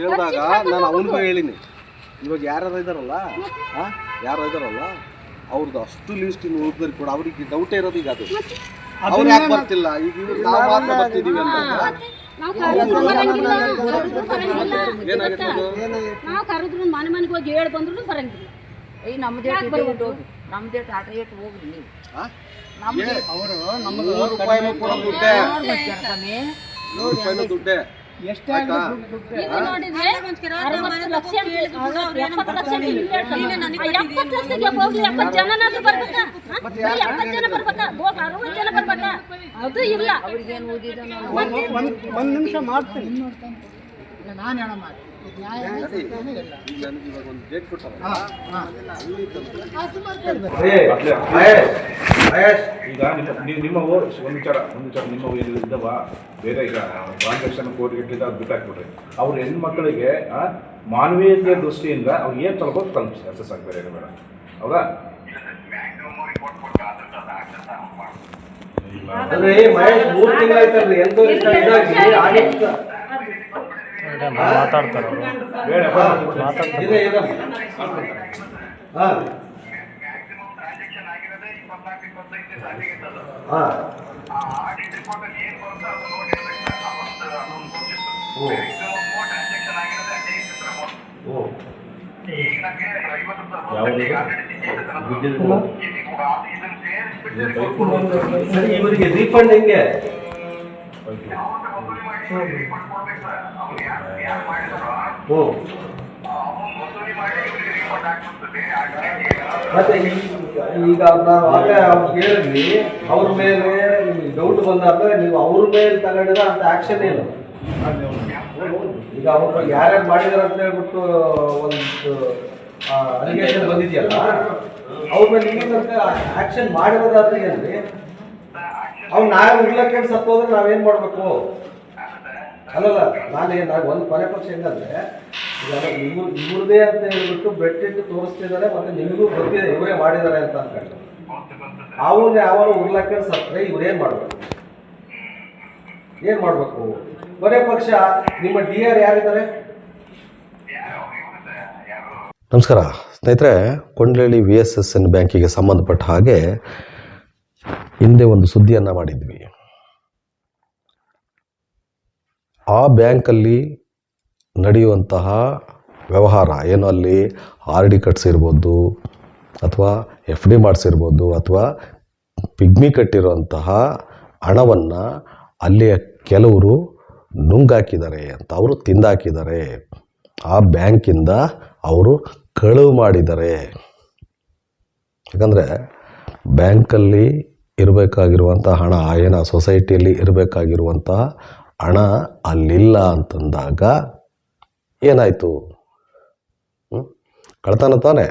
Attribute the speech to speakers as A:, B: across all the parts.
A: ಕೇಳಿದಾಗ ನಾನು ಅವನಿಗೂ ಹೇಳಿನಿ, ಇವಾಗ ಯಾರು ಇದ್ದಾರಲ್ಲ ಅವ್ರದ್ದು ಅಷ್ಟು ಲಿಸ್ಟ್ ಇನ್ನು ಉಳಿದ್ರೆ ಕೂಡ ಅವ್ರಿಗೆ ಡೌಟ್ ಇರೋದು ಈಗ ಅದು ಅವ್ರು ಯಾಕೆ ಬರ್ತಿಲ್ಲ, ಈಗ ನಾವು ಮಾತ್ರ ಬರ್ತಿದ್ದೀವಿ ಅಂತ
B: ನಾವು ಕರೆದ್ರು ಮನೆಗೆ ಹೋಗಿ ಹೇಳಿ ಬಂದ್ರು ಬರಂಗಿಲ್ಲ.
C: ನಮ್ದೇ ಆಟ ಇಟ್ಟು ಹೋಗ್ರಿ ನೀವು.
A: ದುಡ್ಡೆ
B: ಅದು ಇಲ್ಲ.
D: ಒಂದು ನಿಮಿಷ ಮಾಡ್ತೀನಿ, ನಾನು ಹೇಳೋ ಮಾತು
E: ಈಗ ನಿಮ್ಮವು ಒಂದು ವಿಚಾರ ನಿಮ್ಮವು ಏನಿದ್ದವ ಬೇರೆ ಈಗ ಟ್ರಾನ್ಸಾಕ್ಷನ್ ಕೋರ್ಟ್ಗಿಟ್ಟಿದ್ದ ಅದು ಬಿಟ್ಟಾಕ್ಬಿಟ್ರಿ. ಅವ್ರ ಹೆಣ್ಮಕ್ಳಿಗೆ ಮಾನವೀಯತೆಯ ದೃಷ್ಟಿಯಿಂದ ಅವ್ರು ಏನು ತಲುಪೋದು ತಲುಪಿಸಿ ಅಷ್ಟೇ ಸಾಕು, ಬೇರೆ ಏನು ಬೇಡ. ಹೌದಾ?
F: ಮಾತಾಡ್ತಾರೆ
A: ಇವರಿಗೆ ರೀಫಂಡ್ ಹೆಂಗೆ? ಮತ್ತೆ ಈಗ ನಾವು ಆಗ ಅವ್ರಿಗೆ ಹೇಳಿದ್ವಿ, ಅವ್ರ ಮೇಲೆ ನಿಮ್ಗೆ ಡೌಟ್ ಬಂದಾಗ ನೀವು ಅವ್ರ ಮೇಲೆ ತಗೊಂಡಿರೋ ಅಂತ ಆಕ್ಷನ್ ಏನು? ಈಗ ಅವರು ಯಾರ್ಯಾರು ಮಾಡಿದಾರೆ ಅಂತ ಹೇಳ್ಬಿಟ್ಟು ಒಂದು ಅಲಿಗೇಷನ್ ಬಂದಿದೆಯಲ್ಲ, ಅವ್ರ ಮೇಲೆ ಇನ್ನೊಂದು ಆಕ್ಷನ್ ಮಾಡಿರೋದಾದ್ರೆ ಏನ್ರಿ? ಅವ್ರು ನಾವೇ ಉರ್ಲಕ್ಕೆ ಸತ್ತೋದ್ರೆ ನಾವೇನು ಮಾಡಬೇಕು? ಅಲ್ಲಲ್ಲ, ನಾನು ಒಂದು ಕೊನೆ ಪಕ್ಷ ಹೆಂಗಂದ್ರೆ, ಇವ್ರದೇ ಅಂತ ಹೇಳ್ಬಿಟ್ಟು ಬೆಟ್ಟಿಟ್ಟು ತೋರಿಸ್ತಿದ್ದಾರೆ, ಮತ್ತೆ ನಿಮಗೂ ಗೊತ್ತಿದೆ ಇವರೇ ಮಾಡಿದ್ದಾರೆ ಅಂತ ಅನ್ಕೊಂಡು ಅವ್ರನ್ನ ಯಾವಾಗ ಉರ್ಲಕ್ಕೆ ಸತ್ತರೆ ಇವ್ರೇನು ಮಾಡಬೇಕು? ಏನು ಮಾಡಬೇಕು? ಕೊನೆ ಪಕ್ಷ ನಿಮ್ಮ DR ಯಾರಿದ್ದಾರೆ?
G: ನಮಸ್ಕಾರ ಸ್ನೇಹಿತರೆ, ಕೊಂಡ್ಲಳ್ಳಿ VSSN ಬ್ಯಾಂಕಿಗೆ ಸಂಬಂಧಪಟ್ಟ ಹಾಗೆ ಹಿಂದೆ ಒಂದು ಸುದ್ದಿಯನ್ನು ಮಾಡಿದ್ವಿ. ಆ ಬ್ಯಾಂಕಲ್ಲಿ ನಡೆಯುವಂತಹ ವ್ಯವಹಾರ ಏನು, ಅಲ್ಲಿ RD ಕಟ್ಸಿರ್ಬೋದು, ಅಥವಾ FD ಮಾಡಿಸಿರ್ಬೋದು, ಅಥವಾ ಪಿಗ್ಮಿ ಕಟ್ಟಿರುವಂತಹ ಹಣವನ್ನು ಅಲ್ಲಿಯ ಕೆಲವರು ನುಂಗಾಕಿದ್ದಾರೆ ಅಂತ, ಅವರು ತಿಂದಾಕಿದ್ದಾರೆ. ಆ ಬ್ಯಾಂಕಿಂದ ಅವರು ಕಳುವು ಮಾಡಿದ್ದಾರೆ. ಯಾಕಂದರೆ ಬ್ಯಾಂಕಲ್ಲಿ ಇರಬೇಕಾಗಿರುವಂಥ ಹಣ, ಏನ ಸೊಸೈಟಿಯಲ್ಲಿ ಇರಬೇಕಾಗಿರುವಂತಹ ಹಣ ಅಲ್ಲಿಲ್ಲ ಅಂತಂದಾಗ ಏನಾಯಿತು? ಕಳ್ತನ ತಾನೆ?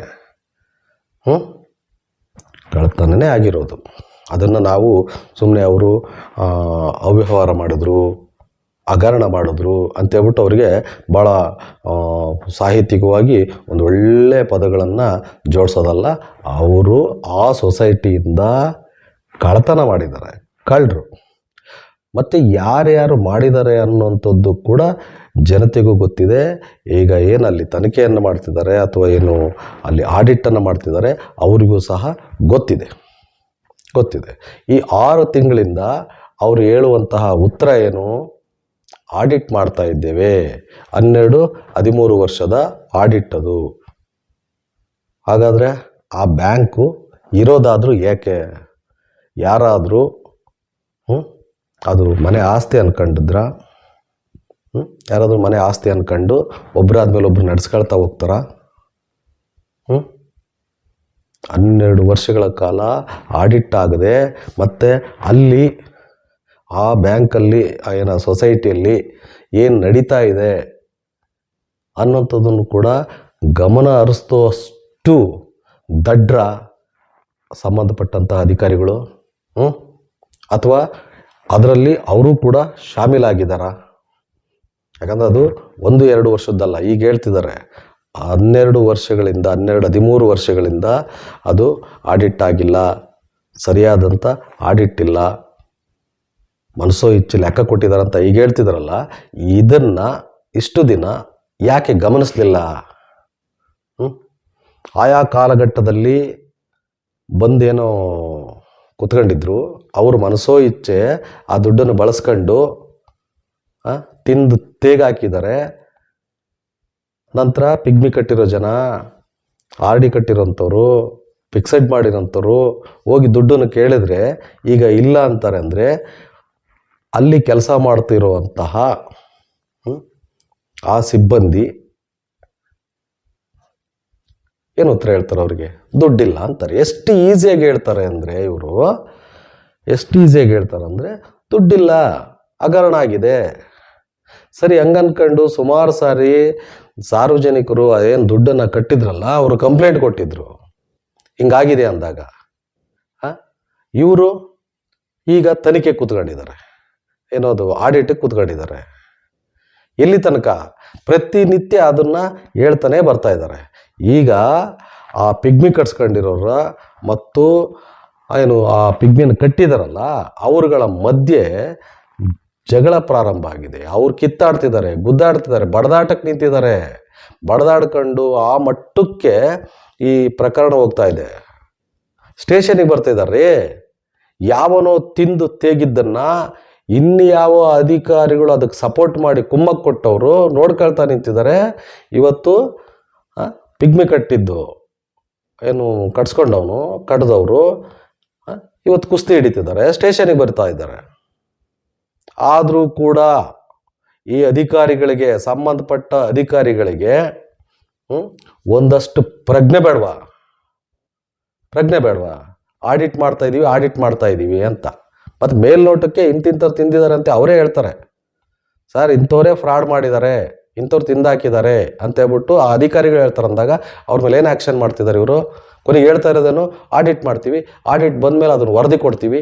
G: ಕಳ್ತನನೇ ಆಗಿರೋದು. ಅದನ್ನು ನಾವು ಸುಮ್ಮನೆ ಅವರು ಅವ್ಯವಹಾರ ಮಾಡಿದ್ರು, ಹಗರಣ ಮಾಡಿದ್ರು ಅಂತೇಳ್ಬಿಟ್ಟು ಅವರಿಗೆ ಭಾಳ ಸಾಹಿತ್ಯಿಕವಾಗಿ ಒಂದು ಒಳ್ಳೆಯ ಪದಗಳನ್ನು ಜೋಡಿಸೋದಲ್ಲ. ಅವರು ಆ ಸೊಸೈಟಿಯಿಂದ ಕಳ್ತನ ಮಾಡಿದ್ದಾರೆ, ಕಳ್ಳರು. ಮತ್ತು ಯಾರ್ಯಾರು ಮಾಡಿದ್ದಾರೆ ಅನ್ನೋಂಥದ್ದು ಕೂಡ ಜನತೆಗೂ ಗೊತ್ತಿದೆ. ಈಗ ಏನು ಅಲ್ಲಿ ತನಿಖೆಯನ್ನು ಮಾಡ್ತಿದ್ದಾರೆ ಅಥವಾ ಏನು ಅಲ್ಲಿ ಆಡಿಟನ್ನು ಮಾಡ್ತಿದ್ದಾರೆ ಅವರಿಗೂ ಸಹ ಗೊತ್ತಿದೆ. ಈ 6 ತಿಂಗಳಿಂದ ಅವರು ಹೇಳುವಂತಹ ಉತ್ತರ ಏನು? ಆಡಿಟ್ ಮಾಡ್ತಾ ಇದ್ದೇವೆ, 12-13 ವರ್ಷದ ಆಡಿಟ್ ಅದು. ಹಾಗಾದರೆ ಆ ಬ್ಯಾಂಕು ಇರೋದಾದರೂ ಏಕೆ? ಯಾರಾದರೂ ಅದು ಮನೆ ಆಸ್ತಿ ಅನ್ಕೊಂಡಿದ್ರ? ಯಾರಾದರೂ ಮನೆ ಆಸ್ತಿ ಅನ್ಕೊಂಡು ಒಬ್ಬರಾದ್ಮೇಲೆ ಒಬ್ರು ನಡೆಸ್ಕೊಳ್ತಾ ಹೋಗ್ತಾರ? 12 ವರ್ಷಗಳ ಕಾಲ ಆಡಿಟ್ ಆಗದೆ, ಮತ್ತು ಅಲ್ಲಿ ಆ ಬ್ಯಾಂಕಲ್ಲಿ ಏನೋ ಸೊಸೈಟಿಯಲ್ಲಿ ಏನು ನಡೀತಾ ಇದೆ ಅನ್ನೋಂಥದ್ದನ್ನು ಕೂಡ ಗಮನ ಹರಿಸುವಷ್ಟು ದಡ್ರ ಸಂಬಂಧಪಟ್ಟಂಥ ಅಧಿಕಾರಿಗಳು, ಅಥವಾ ಅದರಲ್ಲಿ ಅವರು ಕೂಡ ಶಾಮೀಲಾಗಿದ್ದಾರ? ಯಾಕಂದರೆ ಅದು 1-2 ವರ್ಷದ್ದಲ್ಲ. ಈಗ ಹೇಳ್ತಿದ್ದಾರೆ 12 ವರ್ಷಗಳಿಂದ 13 ವರ್ಷಗಳಿಂದ ಅದು ಆಡಿಟ್ ಆಗಿಲ್ಲ, ಸರಿಯಾದಂಥ ಆಡಿಟ್ ಇಲ್ಲ, ಮನಸೋ ಇಚ್ಚು ಲೆಕ್ಕ ಕೊಟ್ಟಿದ್ದಾರಂತ ಈಗ ಹೇಳ್ತಿದ್ದಾರಲ್ಲ. ಇದನ್ನು ಇಷ್ಟು ದಿನ ಯಾಕೆ ಗಮನಿಸಲಿಲ್ಲ? ಆಯಾ ಕಾಲಘಟ್ಟದಲ್ಲಿ ಬಂದೇನೋ ಕುತ್ಕೊಂಡಿದ್ರು, ಅವ್ರ ಮನಸ್ಸೋ ಇಚ್ಛೆ ಆ ದುಡ್ಡನ್ನು ಬಳಸ್ಕೊಂಡು ತಿಂದು ತೇಗಾಕಿದ್ದಾರೆ. ನಂತರ ಪಿಗ್ಮಿ ಕಟ್ಟಿರೋ ಜನ, ಆರ್ ಡಿ ಕಟ್ಟಿರೋಂಥವ್ರು, ಫಿಕ್ಸೆಡ್ ಮಾಡಿರೋಂಥವ್ರು ಹೋಗಿ ದುಡ್ಡನ್ನು ಕೇಳಿದ್ರೆ ಈಗ ಇಲ್ಲ ಅಂತಾರೆ. ಅಂದರೆ ಅಲ್ಲಿ ಕೆಲಸ ಮಾಡ್ತಿರುವಂತಹ ಆ ಸಿಬ್ಬಂದಿ ಏನು ಉತ್ತರ ಹೇಳ್ತಾರೆ ಅವ್ರಿಗೆ? ದುಡ್ಡಿಲ್ಲ ಅಂತಾರೆ. ಎಷ್ಟು ಈಸಿಯಾಗಿ ಹೇಳ್ತಾರೆ ಅಂದರೆ ಇವರು, ಎಷ್ಟು ಈಸಿಯಾಗಿ ಹೇಳ್ತಾರೆ ಅಂದರೆ ದುಡ್ಡಿಲ್ಲ, ಹಗರಣ ಆಗಿದೆ. ಸರಿ, ಹಂಗನ್ಕೊಂಡು ಸುಮಾರು ಸಾರಿ ಸಾರ್ವಜನಿಕರು ಏನು ದುಡ್ಡನ್ನು ಕಟ್ಟಿದ್ರಲ್ಲ ಅವರು ಕಂಪ್ಲೇಂಟ್ ಕೊಟ್ಟಿದ್ರು ಹಿಂಗಾಗಿದೆ ಅಂದಾಗ. ಇವರು ಈಗ ತನಿಖೆ ಕೂತ್ಕೊಂಡಿದ್ದಾರೆ, ಏನೋದು ಆಡಿಟಿಗೆ ಕೂತ್ಕೊಂಡಿದ್ದಾರೆ. ಎಲ್ಲಿ ತನಕ? ಪ್ರತಿನಿತ್ಯ ಅದನ್ನು ಹೇಳ್ತಾನೆ ಬರ್ತಾ ಇದ್ದಾರೆ. ಈಗ ಆ ಪಿಗ್ಮಿ ಕಟ್ಸ್ಕೊಂಡಿರೋರ ಮತ್ತು ಏನು ಆ ಪಿಗ್ಮಿನ ಕಟ್ಟಿದಾರಲ್ಲ ಅವರುಗಳ ಮಧ್ಯೆ ಜಗಳ ಪ್ರಾರಂಭ ಆಗಿದೆ. ಅವ್ರು ಕಿತ್ತಾಡ್ತಿದ್ದಾರೆ, ಗುದ್ದಾಡ್ತಿದ್ದಾರೆ, ಬಡದಾಟಕ್ಕೆ ನಿಂತಿದ್ದಾರೆ. ಬಡದಾಡ್ಕೊಂಡು ಆ ಮಟ್ಟಕ್ಕೆ ಈ ಪ್ರಕರಣ ಹೋಗ್ತಾ ಇದೆ. ಸ್ಟೇಷನಿಗೆ ಬರ್ತಿದ್ದಾರೆ. ಯಾವನೋ ತಿಂದು ತೇಗಿದ್ದನ್ನು ಇನ್ಯಾವ ಅಧಿಕಾರಿಗಳು ಅದಕ್ಕೆ ಸಪೋರ್ಟ್ ಮಾಡಿ ಕುಮ್ಮಕ್ಕೆ ಕೊಟ್ಟವರು ನೋಡ್ಕೊಳ್ತಾ ನಿಂತಿದ್ದಾರೆ. ಇವತ್ತು ಪಿಗ್ಮಿ ಕಟ್ಟಿದ್ದು ಏನು ಕಟ್ಸ್ಕೊಂಡವನು ಕಡ್ದವರು ಇವತ್ತು ಕುಸ್ತಿ ಹಿಡಿತಿದ್ದಾರೆ, ಸ್ಟೇಷನಿಗೆ ಬರ್ತಾ ಇದ್ದಾರೆ. ಆದರೂ ಕೂಡ ಈ ಅಧಿಕಾರಿಗಳಿಗೆ, ಸಂಬಂಧಪಟ್ಟ ಅಧಿಕಾರಿಗಳಿಗೆ ಒಂದಷ್ಟು ಪ್ರಜ್ಞೆ ಬೇಡವಾ? ಆಡಿಟ್ ಮಾಡ್ತಾ ಇದ್ದೀವಿ ಅಂತ. ಮತ್ತು ಮೇಲ್ನೋಟಕ್ಕೆ ಇಂತಿಂಥವ್ರು ತಿಂದಿದ್ದಾರೆ ಅಂತ ಅವರೇ ಹೇಳ್ತಾರೆ. ಸರ್, ಇಂಥವರೇ ಫ್ರಾಡ್ ಮಾಡಿದ್ದಾರೆ, ಇಂಥವ್ರು ತಿಂದಾಕಿದ್ದಾರೆ ಅಂತ ಹೇಳ್ಬಿಟ್ಟು ಆ ಅಧಿಕಾರಿಗಳು ಹೇಳ್ತಾರೆ. ಅಂದಾಗ ಅವ್ರ ಮೇಲೆ ಏನು ಆ್ಯಕ್ಷನ್ ಮಾಡ್ತಿದ್ದಾರೆ ಇವರು? ಕೊನೆಗೆ ಹೇಳ್ತಾ ಇರೋದೇನು? ಆಡಿಟ್ ಮಾಡ್ತೀವಿ, ಆಡಿಟ್ ಬಂದಮೇಲೆ ಅದನ್ನು ವರದಿ ಕೊಡ್ತೀವಿ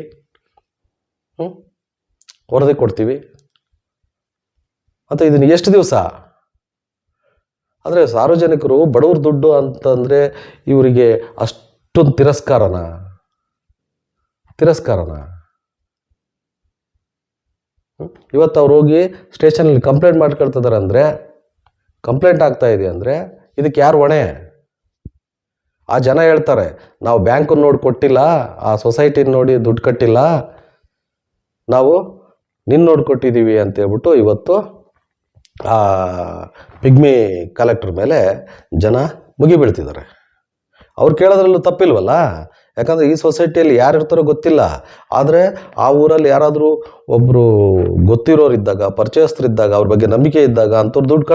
G: ಅಂತ. ಇದನ್ನು ಎಷ್ಟು ದಿವಸ? ಅಂದರೆ ಸಾರ್ವಜನಿಕರು ಬಡವ್ರ ದುಡ್ಡು ಅಂತಂದರೆ ಇವರಿಗೆ ಅಷ್ಟೊಂದು ತಿರಸ್ಕಾರನ? ಇವತ್ತು ಅವ್ರು ಹೋಗಿ ಸ್ಟೇಷನಲ್ಲಿ ಕಂಪ್ಲೇಂಟ್ ಮಾಡ್ಕೊಳ್ತಿದ್ದಾರೆ ಅಂದರೆ, ಕಂಪ್ಲೇಂಟ್ ಆಗ್ತಾ ಇದೆ ಅಂದರೆ ಇದಕ್ಕೆ ಯಾರು ಹೊಣೆ? ಆ ಜನ ಹೇಳ್ತಾರೆ, ನಾವು ಬ್ಯಾಂಕನ್ನು ನೋಡಿ ಕೊಟ್ಟಿಲ್ಲ, ಆ ಸೊಸೈಟಿನ ನೋಡಿ ದುಡ್ಡು ಕಟ್ಟಿಲ್ಲ, ನಾವು ನೋಡಿ ಕೊಟ್ಟಿದ್ದೀವಿ ಅಂತೇಳ್ಬಿಟ್ಟು ಇವತ್ತು ಆ ಪಿಗ್ಮಿ ಕಲೆಕ್ಟರ್ ಮೇಲೆ ಜನ ಮುಗಿಬೀಳ್ತಿದ್ದಾರೆ. ಅವ್ರು ಕೇಳೋದ್ರಲ್ಲೂ ತಪ್ಪಿಲ್ವಲ್ಲ. ಯಾಕಂದರೆ ಈ ಸೊಸೈಟಿಯಲ್ಲಿ ಯಾರು ಇರ್ತಾರೋ ಗೊತ್ತಿಲ್ಲ. ಆದರೆ ಆ ಊರಲ್ಲಿ ಯಾರಾದರೂ ಒಬ್ಬರು ಗೊತ್ತಿರೋರಿದ್ದಾಗ, ಪರಿಚಯಸ್ಥರಿದ್ದಾಗ, ಅವ್ರ ಬಗ್ಗೆ ನಂಬಿಕೆ ಇದ್ದಾಗ ಅಂಥವ್ರು ದುಡ್ಡು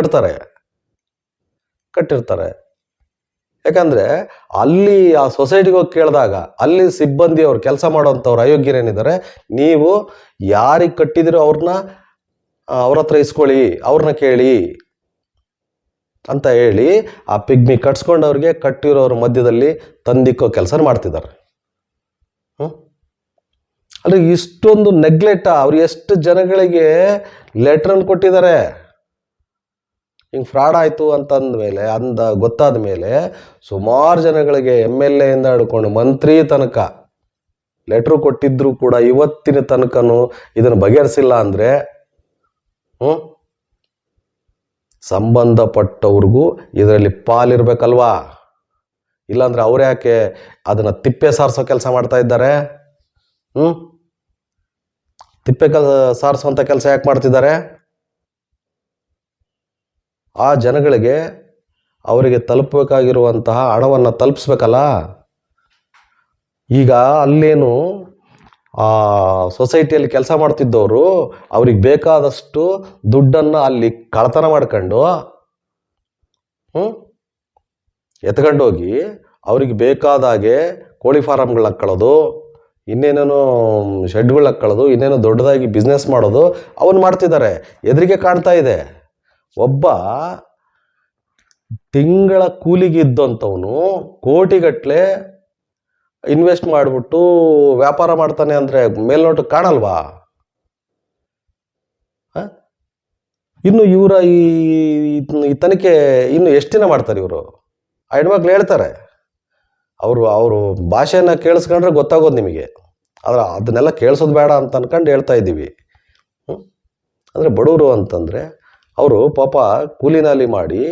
G: ಕಟ್ಟಿರ್ತಾರೆ. ಯಾಕಂದರೆ ಅಲ್ಲಿ ಆ ಸೊಸೈಟಿಗೆ ಹೋಗಿ ಕೇಳಿದಾಗ ಅಲ್ಲಿ ಸಿಬ್ಬಂದಿ ಅವ್ರು ಕೆಲಸ ಮಾಡೋವಂಥವ್ರು ಅಯೋಗ್ಯರೇನಿದ್ದಾರೆ, ನೀವು ಯಾರಿಗೆ ಕಟ್ಟಿದಿರೋ ಅವ್ರ ಹತ್ರ ಇಸ್ಕೊಳ್ಳಿ, ಅವ್ರನ್ನ ಕೇಳಿ ಅಂತ ಹೇಳಿ ಆ ಪಿಗ್ಮಿ ಕಟ್ಸ್ಕೊಂಡವ್ರಿಗೆ ಕಟ್ಟಿರೋರ ಮಧ್ಯದಲ್ಲಿ ತಂದಿಕ್ಕೋ ಕೆಲಸ ಮಾಡ್ತಿದ್ದಾರೆ. ಅಂದರೆ ಇಷ್ಟೊಂದು ನೆಗ್ಲೆಕ್ಟ? ಅವ್ರು ಎಷ್ಟು ಜನಗಳಿಗೆ ಲೆಟ್ರನ್ನು ಕೊಟ್ಟಿದ್ದಾರೆ ಹಿಂಗೆ ಫ್ರಾಡ್ ಆಯಿತು ಅಂತಂದಮೇಲೆ, ಗೊತ್ತಾದ ಮೇಲೆ ಸುಮಾರು ಜನಗಳಿಗೆ MLA ಇಂದ ಹಿಡ್ಕೊಂಡು ಮಂತ್ರಿ ತನಕ ಲೆಟ್ರು ಕೊಟ್ಟಿದ್ರು ಕೂಡ ಇವತ್ತಿನ ತನಕನೂ ಇದನ್ನು ಬಗೆಹರಿಸಿಲ್ಲ ಅಂದರೆ ಸಂಬಂಧಪಟ್ಟವ್ರಿಗೂ ಇದರಲ್ಲಿ ಪಾಲಿರ್ಬೇಕಲ್ವಾ? ಇಲ್ಲಾಂದ್ರೆ ಅವ್ರು ಯಾಕೆ ಅದನ್ನು ತಿಪ್ಪೆ ಸಾರಿಸೋ ಕೆಲಸ ಮಾಡ್ತಾ ಇದ್ದಾರೆ? ತಿಪ್ಪೆ ಸಾರಿಸುವಂಥ ಕೆಲಸ ಯಾಕೆ ಮಾಡ್ತಿದ್ದಾರೆ? ಆ ಜನಗಳಿಗೆ ಅವರಿಗೆ ತಲುಪಬೇಕಾಗಿರುವಂತಹ ಹಣವನ್ನು ತಲುಪಿಸ್ಬೇಕಲ್ಲ. ಈಗ ಅಲ್ಲೇನು ಆ ಸೊಸೈಟಿಯಲ್ಲಿ ಕೆಲಸ ಮಾಡ್ತಿದ್ದವರು ಅವ್ರಿಗೆ ಬೇಕಾದಷ್ಟು ದುಡ್ಡನ್ನು ಅಲ್ಲಿ ಕಳ್ಳತನ ಮಾಡ್ಕೊಂಡು ಎತ್ಕೊಂಡೋಗಿ ಅವ್ರಿಗೆ ಬೇಕಾದಾಗೆ ಕೋಳಿ ಫಾರಮ್ಗಳು ಹಾಕ್ಕೊಳ್ಳೋದು, ಇನ್ನೇನೇನೋ ಶೆಡ್ಗಳು ಹಾಕ್ಕೊಳ್ಳೋದು, ಇನ್ನೇನೋ ದೊಡ್ಡದಾಗಿ ಬಿಸ್ನೆಸ್ ಮಾಡೋದು ಅವನು ಮಾಡ್ತಿದ್ದಾರೆ. ಎದುರಿಗೆ ಕಾಣ್ತಾ ಇದೆ. ಒಬ್ಬ ತಿಂಗಳ ಕೂಲಿಗೆ ಇದ್ದಂಥವನು ಕೋಟಿಗಟ್ಟಲೆ ಇನ್ವೆಸ್ಟ್ ಮಾಡಿಬಿಟ್ಟು ವ್ಯಾಪಾರ ಮಾಡ್ತಾನೆ ಅಂದರೆ ಮೇಲ್ನೋಟಕ್ಕೆ ಕಾಣಲ್ವಾ? ಇನ್ನು ಇವರ ಈ ತನಿಖೆ ಇನ್ನು ಎಷ್ಟು ದಿನ ಮಾಡ್ತಾರೆ ಇವರು? ಆ ಹೆಣ್ಮಕ್ಳು ಹೇಳ್ತಾರೆ, ಅವರು ಭಾಷೆನ ಕೇಳಿಸ್ಕೊಂಡ್ರೆ ಗೊತ್ತಾಗೋದು ನಿಮಗೆ. ಆದರೆ ಅದನ್ನೆಲ್ಲ ಕೇಳಿಸೋದು ಬೇಡ ಅಂತ ಅನ್ಕೊಂಡು ಹೇಳ್ತಾ ಇದ್ದೀವಿ. ಅಂದರೆ ಬಡವರು ಅಂತಂದರೆ ಅವರು ಪಾಪ ಕೂಲಿನಾಲಿ ಮಾಡಿ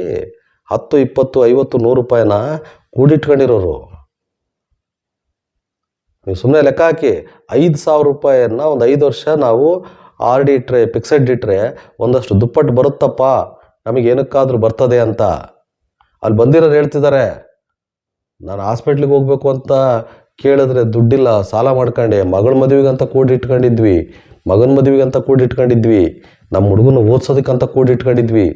G: 10, 20, 50, 100 ರೂಪಾಯಿನ ಕೂಡಿಟ್ಕೊಂಡಿರೋರು. ನೀವು ಸುಮ್ಮನೆ ಲೆಕ್ಕ ಹಾಕಿ 5,000 ರೂಪಾಯಿಯನ್ನು ಒಂದು 5 ವರ್ಷ ನಾವು ಆರ್ ಡಿ ಇಟ್ಟರೆ, ಫಿಕ್ಸೆಡ್ ಇಟ್ಟರೆ ಒಂದಷ್ಟು ದುಪ್ಪಟ್ಟು ಬರುತ್ತಪ್ಪ, ನಮಗೇನಕ್ಕಾದ್ರೂ ಬರ್ತದೆ ಅಂತ. ಅಲ್ಲಿ ಬಂದಿರೋರು ಹೇಳ್ತಿದ್ದಾರೆ, ನಾನು ಹಾಸ್ಪಿಟ್ಲಿಗೆ ಹೋಗ್ಬೇಕು ಅಂತ ಕೇಳಿದ್ರೆ ದುಡ್ಡಿಲ್ಲ, ಸಾಲ ಮಾಡ್ಕೊಂಡೆ, ಮಗಳ ಮದುವೆಗಂತ ಕೂಡಿಟ್ಕೊಂಡಿದ್ವಿ, ಮಗನ ಮದುವೆಗಂತ ಕೂಡಿಟ್ಕೊಂಡಿದ್ವಿ, ನಮ್ಮ ಹುಡುಗನ ಓದ್ಸೋದಕ್ಕಂತ ಕೂಡಿಟ್ಕೊಂಡಿದ್ವಿ,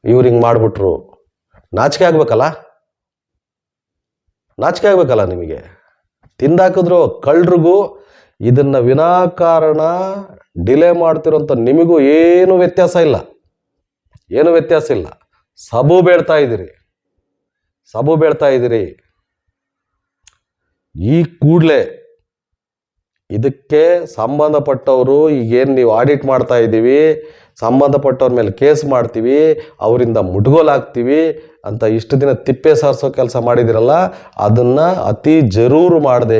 G: ಇವ್ರು ಹಿಂಗೆ ಮಾಡಿಬಿಟ್ರು. ನಾಚಿಕೆ ಆಗ್ಬೇಕಲ್ಲ, ನಾಚಿಕೆ ಆಗ್ಬೇಕಲ್ಲ ನಿಮಗೆ. ತಿಂದಾಕಿದ್ರು ಕಳ್ಳರಿಗೂ ಇದನ್ನು ವಿನಾಕಾರಣ ಡಿಲೇ ಮಾಡ್ತಿರೋಂಥ ನಿಮಗೂ ಏನು ವ್ಯತ್ಯಾಸ ಇಲ್ಲ, ಏನು ವ್ಯತ್ಯಾಸ ಇಲ್ಲ. ಸಬು ಬೇಡ್ತಾ ಇದ್ದೀರಿ, ಸಬು ಬೇಡ್ತಾ ಇದ್ದೀರಿ. ಈ ಕೂಡಲೇ ಇದಕ್ಕೆ ಸಂಬಂಧಪಟ್ಟವರು, ಈಗೇನು ನೀವು ಆಡಿಟ್ ಮಾಡ್ತಾ ಇದ್ದೀವಿ, ಸಂಬಂಧಪಟ್ಟವ್ರ ಮೇಲೆ ಕೇಸ್ ಮಾಡ್ತೀವಿ, ಅವರಿಂದ ಮುಟ್ಗೋಲಾಗ್ತೀವಿ ಅಂತ ಇಷ್ಟು ದಿನ ತಿಪ್ಪೆ ಸಾರಿಸೋ ಕೆಲಸ ಮಾಡಿದಿರಲ್ಲ, ಅದನ್ನು ಅತಿ ಜರೂರು ಮಾಡದೆ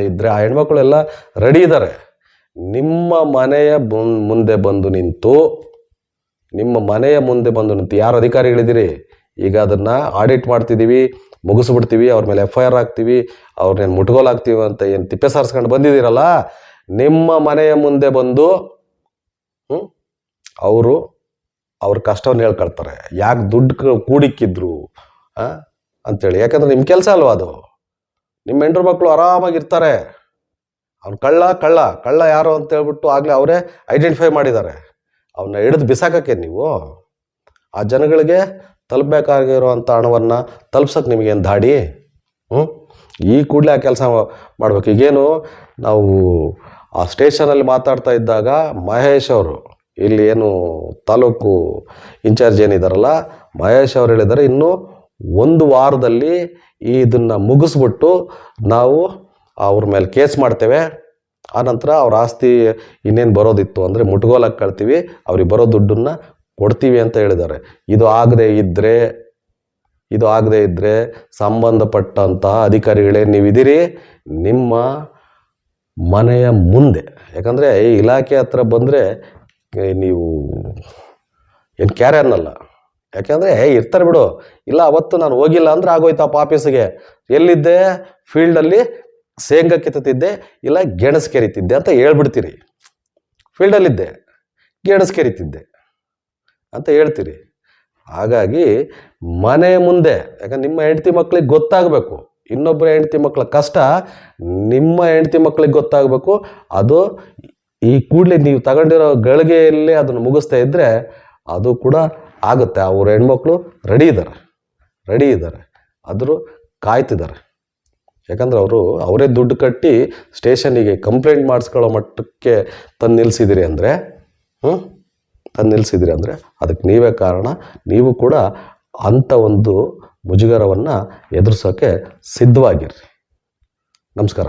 G: ಇದ್ದರೆ ಆ ಹೆಣ್ಮಕ್ಳೆಲ್ಲ ರೆಡಿ ಇದ್ದಾರೆ. ನಿಮ್ಮ ಮನೆಯ ಮುಂದೆ ಬಂದು ನಿಂತು ಯಾರು ಅಧಿಕಾರಿಗಳಿದ್ದೀರಿ, ಈಗ ಅದನ್ನು ಆಡಿಟ್ ಮಾಡ್ತಿದ್ದೀವಿ, ಮುಗಿಸ್ಬಿಡ್ತೀವಿ, ಅವ್ರ ಮೇಲೆ FIR ಹಾಕ್ತೀವಿ, ಅವ್ರನ್ನೇನು ಮುಟ್ಗೋಲಾಗ್ತೀವಿ ಅಂತ ಏನು ತಿಪ್ಪೆ ಸಾರಿಸ್ಕೊಂಡು ಬಂದಿದ್ದೀರಲ್ಲ, ನಿಮ್ಮ ಮನೆಯ ಮುಂದೆ ಬಂದು ಅವ್ರ ಕಷ್ಟವನ್ನು ಹೇಳ್ಕೊಳ್ತಾರೆ. ಯಾಕೆ ದುಡ್ಡು ಕೂಡಿಕ್ಕಿದ್ರು ಅಂತೇಳಿ. ಯಾಕಂದ್ರೆ ನಿಮ್ಮ ಕೆಲಸ ಅಲ್ವಾ ಅದು. ನಿಮ್ಮ ಹೆಂಡ್ರು ಮಕ್ಕಳು ಆರಾಮಾಗಿರ್ತಾರೆ. ಅವ್ನು ಕಳ್ಳ ಯಾರು ಅಂತ ಹೇಳ್ಬಿಟ್ಟು ಆಗಲೇ ಅವರೇ ಐಡೆಂಟಿಫೈ ಮಾಡಿದ್ದಾರೆ. ಅವನ್ನ ಹಿಡಿದು ಬಿಸಾಕಕ್ಕೆ ನೀವು ಆ ಜನಗಳಿಗೆ ತಲುಪಬೇಕಾಗಿರುವಂಥ ಹಣವನ್ನು ತಲುಪ್ಸೋಕೆ ನಿಮಗೇನು ದಾಡಿ? ಈ ಕೂಡಲೇ ಆ ಕೆಲಸ ಮಾಡಬೇಕು. ಈಗೇನು ನಾವು ಆ ಸ್ಟೇಷನಲ್ಲಿ ಮಾತಾಡ್ತಾ ಇದ್ದಾಗ ಮಹೇಶ್ ಅವರು, ಇಲ್ಲಿ ಏನು ತಾಲೂಕು ಇನ್ಚಾರ್ಜ್ ಏನಿದಾರಲ್ಲ ಮಹೇಶ್ ಅವರು ಹೇಳಿದ್ದಾರೆ, ಇನ್ನೂ 1 ವಾರದಲ್ಲಿ ಇದನ್ನು ಮುಗಿಸ್ಬಿಟ್ಟು ನಾವು ಅವ್ರ ಮೇಲೆ ಕೇಸ್ ಮಾಡ್ತೇವೆ. ಆನಂತರ ಅವ್ರ ಆಸ್ತಿ ಇನ್ನೇನು ಬರೋದಿತ್ತು ಅಂದರೆ ಮುಟ್ಗೋಲಕ್ಕೆ ಕಳ್ತೀವಿ, ಅವ್ರಿಗೆ ಬರೋ ದುಡ್ಡನ್ನು ಕೊಡ್ತೀವಿ ಅಂತ ಹೇಳಿದ್ದಾರೆ. ಇದು ಆಗದೆ ಇದ್ದರೆ ಸಂಬಂಧಪಟ್ಟಂತಹ ಅಧಿಕಾರಿಗಳೇ ನೀವಿದ್ದೀರಿ, ನಿಮ್ಮ ಮನೆಯ ಮುಂದೆ. ಯಾಕಂದರೆ ಈ ಇಲಾಖೆ ಹತ್ರ ಬಂದರೆ ನೀವು ಏನು ಕ್ಯಾರೆ ಅನ್ನಲ್ಲ. ಯಾಕೆಂದರೆ ಇರ್ತಾರೆ ಬಿಡು, ಇಲ್ಲ ಅವತ್ತು ನಾನು ಹೋಗಿಲ್ಲ ಅಂದರೆ ಆಗೋಯ್ತಪ್ಪ ಆಫೀಸಿಗೆ, ಎಲ್ಲಿದ್ದೆ ಫೀಲ್ಡಲ್ಲಿ ಶೇಂಗಾ ಕಿತ್ತಿದ್ದೆ, ಇಲ್ಲ ಗೆಣಸು ಕೆರಿತಿದ್ದೆ ಅಂತ ಹೇಳ್ಬಿಡ್ತೀರಿ. ಫೀಲ್ಡಲ್ಲಿದ್ದೆ ಗೆಣಸು ಕೆರಿತಿದ್ದೆ ಅಂತ ಹೇಳ್ತೀರಿ. ಹಾಗಾಗಿ ಮನೆ ಮುಂದೆ, ಯಾಕಂದ್ರೆ ನಿಮ್ಮ ಹೆಂಡತಿ ಮಕ್ಕಳಿಗೆ ಗೊತ್ತಾಗಬೇಕು, ಇನ್ನೊಬ್ಬರ ಹೆಂಡತಿ ಮಕ್ಕಳ ಕಷ್ಟ ನಿಮ್ಮ ಹೆಂಡತಿ ಮಕ್ಕಳಿಗೆ ಗೊತ್ತಾಗಬೇಕು. ಅದು ಈ ಕೂಡಲೇ ನೀವು ತಗೊಂಡಿರೋ ಗಳಿಗೆಯಲ್ಲೇ ಅದನ್ನು ಮುಗಿಸ್ತಾ ಇದ್ದರೆ ಅದು ಕೂಡ ಆಗುತ್ತೆ. ಅವ್ರ ಹೆಣ್ಮಕ್ಳು ರೆಡಿ ಇದ್ದಾರೆ, ಆದರೂ ಕಾಯ್ತಿದ್ದಾರೆ. ಯಾಕಂದ್ರೆ ಅವರೇ ದುಡ್ಡು ಕಟ್ಟಿ ಸ್ಟೇಷನಿಗೆ ಕಂಪ್ಲೇಂಟ್ ಮಾಡಿಸ್ಕೊಳ್ಳೋ ಮಟ್ಟಕ್ಕೆ ತಂದು ನಿಲ್ಲಿಸಿದಿರಿ ಅಂದರೆ ಅದಕ್ಕೆ ನೀವೇ ಕಾರಣ. ನೀವು ಕೂಡ ಅಂಥ ಒಂದು ಮುಜುಗರವನ್ನು ಎದುರಿಸೋಕ್ಕೆ ಸಿದ್ಧವಾಗಿರ್ರಿ. ನಮಸ್ಕಾರ.